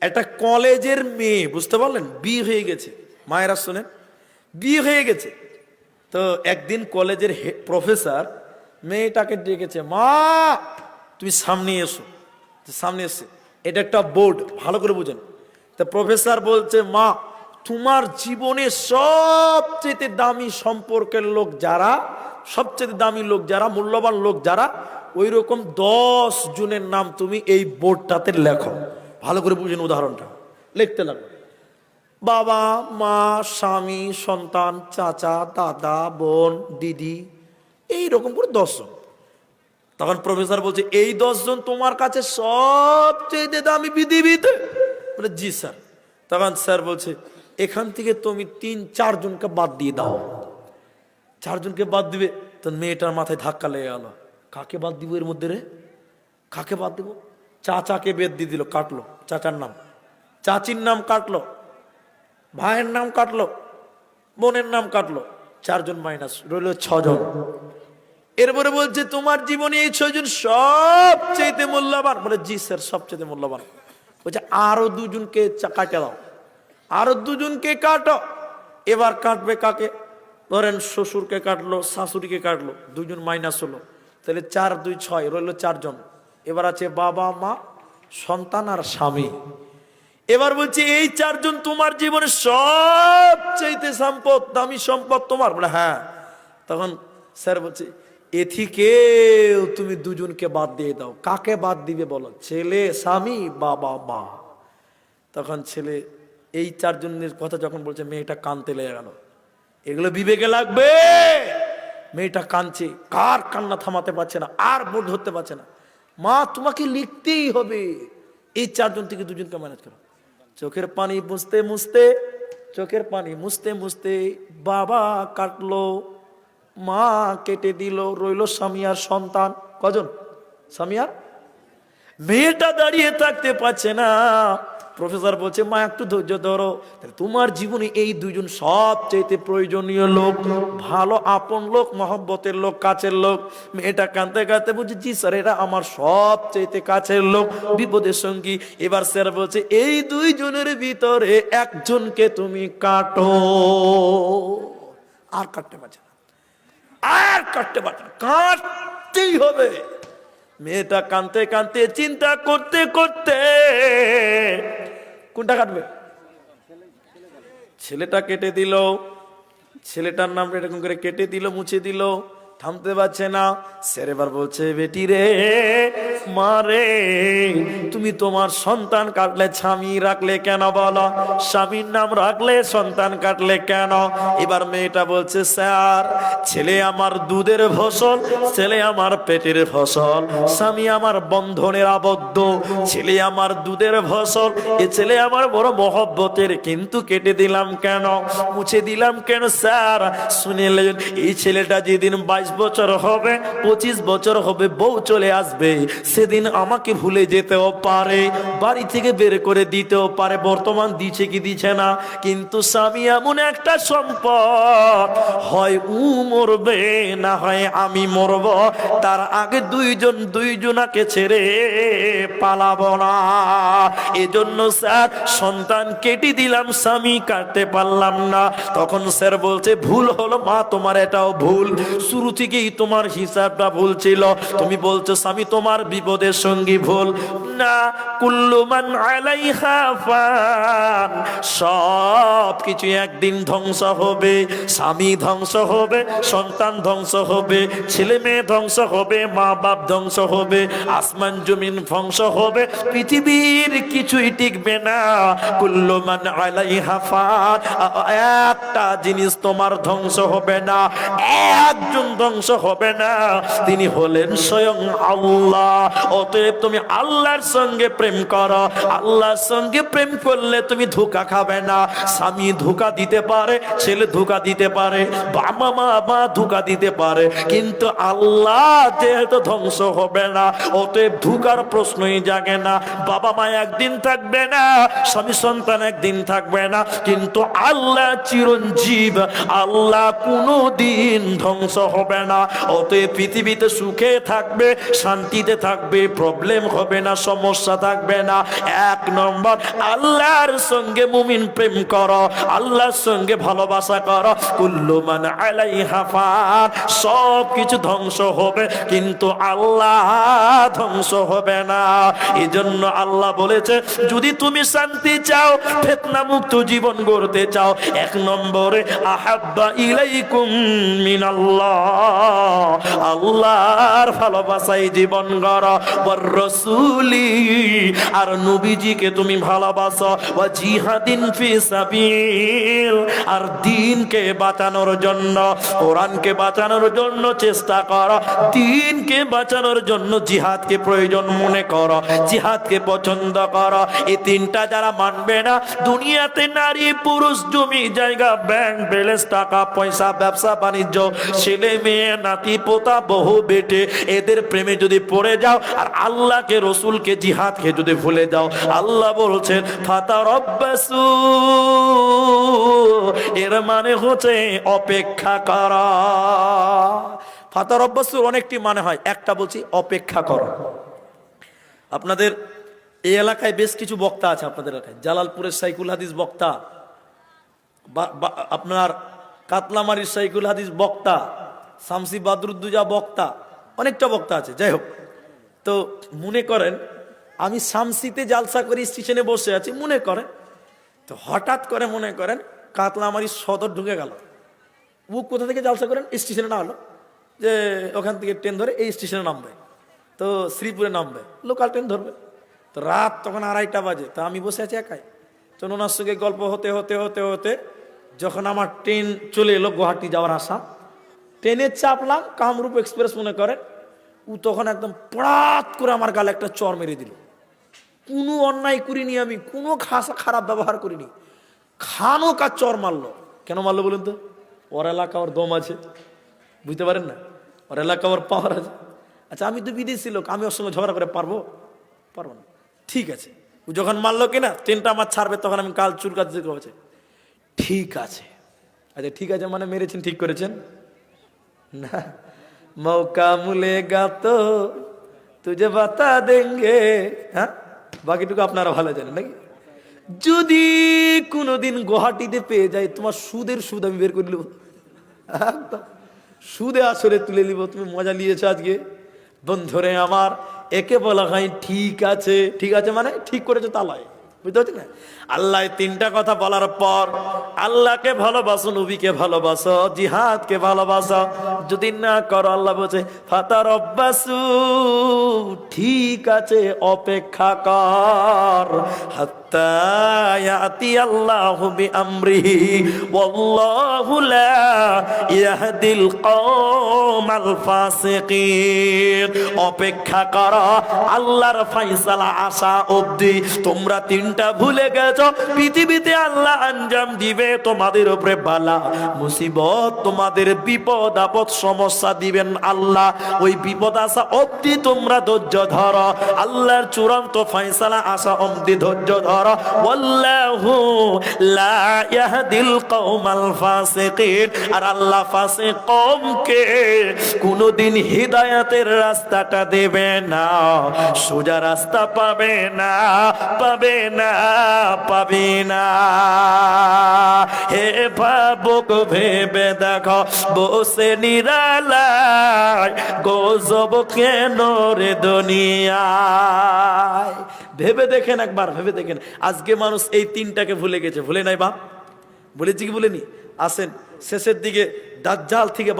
একটা কলেজের মেয়ে, বুঝতে পারলেন, বিয়ে হয়ে গেছে। মায়েরা শোনেন, বিয়ে হয়ে গেছে। তো একদিন কলেজের প্রফেসর মেয়েটাকে ডেকেছে, মা তুমি সামনে এসো। সামনে এসে, এটা একটা বোর্ড, ভালো করে বুঝেন। তা প্রফেসর বলছে, মা তোমার জীবনে সবচেয়ে দামি সম্পর্কের লোক যারা, সবচেয়ে দামি লোক যারা, মূল্যবান লোক যারা, ওই রকম 10 জনের নাম তুমি এই বোর্ডটাতে লেখো। ভালো করে বুঝেন উদাহরণটা। লিখতে লাগলো, বাবা মা স্বামী সন্তান চাচা দাদা বোন দিদি, এইরকম করে 10 জন। তখন প্রফেসর বলছে, এই 10 জন তোমার কাছে সবচেয়ে দামি পৃথিবীতে? বলে জি স্যার। তখন স্যার বলছে, এখান থেকে তুমি 3-4 জনকে বাদ দিয়ে দাও। 4 জনকে বাদ দিবে। তো মেয়েটার মাথায় ধাক্কা লেগে গেল, কাকে বাদ দিব এর মধ্যে রে, কাকে বাদ দিব? চাচাকে বেদ দিয়ে দিল, কাটলো চাচার নাম, চাচির নাম কাটলো, ভাইয়ের নাম কাটলো, বোনের নাম কাটলো। 4 জন মাইনাস, রইল 6 জন। এরপরে বলছে, তোমার জীবনে এই 6 জন সবচেয়ে মূল্যবান? বলে জি স্যার, সবচেয়ে মূল্যবান। বলছে আরো 2 জনকে কাটে দাও, আরো 2 জনকে কাটো। এবার কাটবে কাকে? ধরেন শ্বশুরকে কাটলো, শাশুড়িকে কাটলো, 2 জন মাইনাস হলো। তাহলে 4 2 6, রইল 4 জন। এবার আছে বাবা মা সন্তান আর স্বামী। এবার বলছে এই 4 জন তোমার জীবনে সবচেয়ে সম্পদ, দামি সম্পদ তোমার? বলে হ্যাঁ। তখন স্যার বলছে, এ থেকেও তুমি 2 জনকে বাদ দিয়ে দাও। কাকে বাদ দিবে বলো? ছেলে স্বামী বাবা মা। তখন ছেলে এই 4 জনের কথা যখন বলছে, মেয়েটা কানতে লেগে গেল। এগুলো বিবেকে লাগবে? মেয়েটা কাঁদছে, কার কান্না থামাতে পারছে না, আর বোর্ড ধরতে পারছে না। মা তোমাকে লিখতেই হবে, এই 4 জন থেকে 2 জনকে ম্যানেজ করো। চোখের পানি মুছতে মুছতে, চোখের পানি মুছতে মুছতে বাবা কাটলো, মা কেটে দিল, রইল স্বামী আর সন্তান। কজন? স্বামী আর। মেয়েটা দাঁড়িয়ে থাকতে পারছে না। প্রফেসর বলছে, মা একটু ধৈর্য ধরো। তোমার জীবনে এই 2 জন সবচেয়ে প্রয়োজনীয় লোক, ভালো আপন লোক, মহব্বতের লোক, কাছের লোক। মেয়েটা কাঁদতে কাঁদতে বলছে, জি স্যার, এরা আমার সবচেয়ে কাছের লোক, বিপদের সঙ্গী। এবার স্যার বলছে, এই 2 জনের ভিতরে 1 জনকে তুমি কাটো। আর কাটতে পারছে না, আর কাটতে পারছে না, কাটতেই হবে। মেয়েটা কাঁদতে কাঁদতে চিন্তা করতে করতে, কোনটা কাটবে? ছেলেটা কেটে দিল, ছেলেটার নাম এরকম করে কেটে দিল, মুছে দিল, থামতে পারছে না। স্যার এবার বলছে, বেটি রে, মা রে, তুমি তোমার সন্তান কাটলে স্বামী রাখলে কেন বলো? স্বামীর নাম রাখলে সন্তান কাটলে কেন? এবার মেয়েটা বলছে, স্যার ছেলে আমার দুধের ফসল, ছেলে আমার পেটের ফসল, স্বামী আমার বন্ধনের আবদ্ধ, ছেলে আমার দুধের ফসল, এ ছেলে আমার বড় মহব্বতের, কিন্তু কেটে দিলাম কেন, মুছে দিলাম কেন? স্যার শুনিলেন, এই ছেলেটা যেদিন 22 বছর হবে, 25 বছর হবে, বউ চলে আসবে, সেদিন আমাকে ভুলে যেতেও পারে, বাড়ি থেকে বের করে দিতেও পারে, বর্তমান দিচ্ছে কি দিচ্ছে না। কিন্তু স্বামী এমন একটা সম্পদ, হয় ও মরবে না হয় আমি মরব, তার আগে 2 জনাকে ছেড়ে পালাবো না। এজন্য স্যার সন্তান কেটে দিলাম, স্বামী কাটতে পারলাম না। তখন স্যার বলছে, ভুল হলো মা, তোমার এটাও ভুল, শুরু থেকেই তোমার হিসাবটা ভুল ছিল। তুমি বলছো স্বামী তোমার বিপদের সঙ্গী, ভুল না। কুল্লু মান আলাইহা ফান, সব কিছু একদিন ধ্বংস হবে। স্বামী ধ্বংস হবে, সন্তান ধ্বংস হবে, ছেলে মেয়ে ধ্বংস হবে, মা বাপ ধ্বংস হবে, আসমান জমিন ধ্বংস হবে, পৃথিবীর কিছুই টিকবে না। কুল্লু মান আলাইহা ফান, একটা জিনিস তোমার ধ্বংস হবে না, একজন ধ্বংস হবে না, তিনি হলেন স্বয়ং আল্লাহ। অতএব তুমি আল্লাহর সঙ্গে প্রেম করো, আল্লাহর সঙ্গে প্রেম করলে তুমি ধোঁকা খাবে না। স্বামী ধোঁকা দিতে পারে, ছেলে ধোঁকা দিতে পারে, বাবা মা ধোঁকা দিতে পারে, কিন্তু আল্লাহ যেহেতু ধ্বংস হবে না, অতএব ধোঁকার প্রশ্নই জাগে না। বাবা মা একদিন থাকবে না, স্বামী সন্তান একদিন থাকবে না, কিন্তু আল্লাহ চিরঞ্জীব, আল্লাহ কোনোদিন ধ্বংস হবে না। অতএব পৃথিবীতে সুখে থাকবে, শান্তিতে থাকবে। থাকবে, প্রবলেম হবে না, সমস্যা থাকবে না। এক নম্বর, আল্লাহর সঙ্গে মুমিন প্রেম করো, আল্লাহর সঙ্গে ভালোবাসা করো। কুল্লু মান আলাইহা ফান, সব কিছু ধ্বংস হবে কিন্তু আল্লাহ ধ্বংস হবে না। এজন্য আল্লাহ বলেছে, যদি তুমি শান্তি চাও, ফিতনা মুক্ত জীবন গড়তে চাও, এক নম্বরে আহাব্বা ইলাইকুম মিনাল্লাহ, আল্লাহর ভালোবাসায় জীবন গড়ো। ওয়ার রাসূলি, আর নবীজিকে তুমি ভালোবাসো। ওয়া জিহাদিন ফি সাবিল, আর দ্বীনকে বাঁচানোর জন্য, কোরআনকে বাঁচানোর জন্য চেষ্টা করো, দ্বীনকে বাঁচানোর জন্য জিহাদকে প্রয়োজন মনে করো, জিহাদকে পছন্দ করো। এই তিনটা যারা মানবে না, দুনিয়াতে নারী পুরুষ, জমি জায়গা, ব্যাংক ব্যালেন্স, টাকা পয়সা, ব্যবসা বাণিজ্য, ছেলে মেয়ে, নাতি পোতা, বহু বেটে, এদের প্রেমে যদি পড়ে যাও আর আল্লাহকে রসুলকে জিহাদকে যদি ভুলে যাও, আল্লাহ বলছেন ফাতারাব্বাসু, এর মানে হচ্ছে অপেক্ষা করা। ফাতারাব্বাসুর অনেকটি মানে হয়, একটা বলছি অপেক্ষা করো। আপনাদের এই এলাকায় বেশ কিছু বক্তা আছে, আপনাদের এলাকায় জালালপুরের সাইকুল হাদিস বক্তা, আপনার কাতলামারির সাইকুল হাদিস বক্তা, শামসি বাদরুদ্দুজা বক্তা, অনেকটা বক্তা আছে। যাই হোক, তো মনে করেন আমি শামসিতে জালসা করে স্টেশনে বসে আছি, মনে করেন তো হঠাৎ করে মনে করেন কাতলামারির সদর ঢুকে গেল। ও কোথা থেকে জালসা করেন? স্টেশনে না হলো যে ওখান থেকে ট্রেন ধরে এই স্টেশনে নামবে, তো শ্রীপুরে নামবে, লোকাল ট্রেন ধরবে। তো রাত তখন 2:30 বাজে, তা আমি বসে আছি একাই। তো ওনার সঙ্গে গল্প হতে হতে হতে হতে যখন আমার ট্রেন চলে এলো গুয়াহাটি যাওয়ার আশা, ট্রেনে চাপলাম, কামরূপ এক্সপ্রেস মনে করেন। ও তখন একদম পড়াত করে আমার গালে একটা চর মেরে দিল। কোনো অন্যায় করিনি আমি, কোনো খারাপ ব্যবহার করিনি, খানো কাজ চর মারলো। কেন মারলো বলুন তো? ওর এলাকা ওর দম আছে, বুঝতে পারেন না? ওর এলাকা ওর পাওয়ার আছে। আচ্ছা, আমি তো বিদেশি লোক, আমি ওর সঙ্গে ঝগড়া করে পারবো? পারবো না। ঠিক আছে, ও যখন মারলো কিনা ট্রেনটা আমার ছাড়বে, তখন আমি কাল চুল কাটতে বলছে ঠিক আছে। আচ্ছা ঠিক আছে মানে মেরেছেন, ঠিক করেছেন না? মৌকা মিলেগা তো তুঝে বাতা দেঙ্গে। হ্যাঁ, বাকিটুকু আপনারা ভালো জানেন নাকি? যদি কোনোদিন গুয়াহাটিতে পেয়ে যাই, তোমার সুদের সুদ আমি বের করে নেব, একদম সুদে আসরে তুলে নিব। তুমি মজা নিয়েছো আজকে বন্ধুরে আমার, একে বলা হয় ঠিক আছে। ঠিক আছে মানে ঠিক করেছো তা লয়, বুঝতে পারছি না? আল্লাহ তিনটা কথা বলার পর, আল্লাহকে ভালোবাসো, নবীকে ভালোবাসো, জিহাদকে ভালোবাসো, যদি না করো আল্লাহ বলছে ফাতারাব্বাসু, ঠিক আছে অপেক্ষা কর, হাত্তা ইয়াতি আল্লাহু বিআমরিহি ওয়াল্লাহু লা ইয়াহদিল কওমাল ফাসিকিন। অপেক্ষা করো আল্লাহর ফয়সালা আসা অবধি। তোমরা তিনটা ভুলে গেছো, পৃথিবীতে আল্লাহ আঞ্জাম দিবে তোমাদের উপরে বালা মুসিবত, তোমাদের বিপদ আপদ সমস্যা দিবেন আল্লাহ। ওই বিপদ আসা অবধি তোমরা ধৈর্য ধরো, আল্লাহর চূড়ান্ত ফয়সালা আসা অবধি ধৈর্য ধরো। ওয়াল্লাহু লা ইয়াহদিল কওমাল ফাসিকিন, আর আল্লাহ ফাসিক কওমকে কোনদিন হিদায়াতের রাস্তাটা দেবে না, সোজা রাস্তা পাবে না, পাবে না, পাবে না। হে ভাবুক ভেবে দেখো, বসে নিরালায় গজব কেন রে দুনিয়ায়? ভেবে দেখেন, একবার ভেবে দেখেন। আজকে মানুষ এই তিনটাকে ভুলে গেছে, ভুলে নাই বাপ? বলেছি কি বলেনি? আসেন শেষের দিকে দাজ্জাল থেকে